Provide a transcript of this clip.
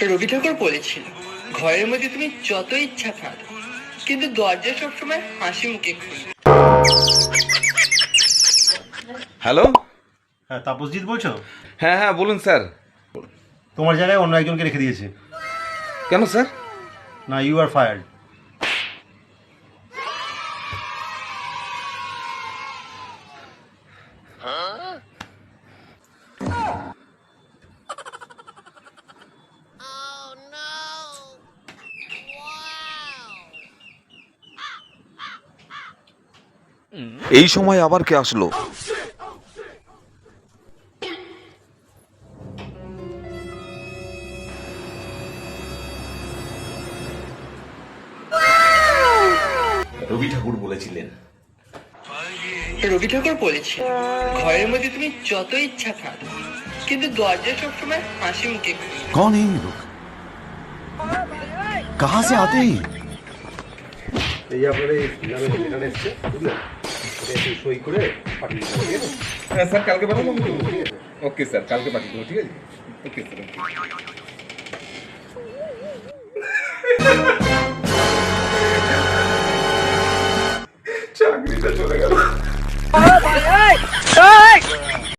রবি ঠাকুর বলেছিল, ঘরের মধ্যে তুমি যত ইচ্ছা কাঁদো, কিন্তু দরজা সবসময় হাসি মুখে খুলবে। হ্যালো। হ্যাঁ, তাপসজিৎ বলছো? হ্যাঁ হ্যাঁ বলুন স্যার। তোমার জায়গায় অন্য একজনকে রেখে দিয়েছে। কেন স্যার? না, ইউ আর ফায়ার্ড। এই সময় আবার কে আসলো? রবি ঠাকুর বলেছিলেন। রবি ঠাকুর বলেছিল, ঘরের মধ্যে তুমি যত ইচ্ছা কাঁদো, কিন্তু দরজা সবসময় হাসি মুখে খুলবে। कौन है ये लोग? कहाँ से आते हैं? এই আপনার এই নামে লেটার এসছে, বুঝলেন? এটা একটু সই করে পাঠিয়ে দিতে হবে, ঠিক আছে? হ্যাঁ স্যার, কালকে পাঠাবো। ওকে স্যার, কালকে পাঠিয়ে দেবো, ঠিক আছে? Okay sir.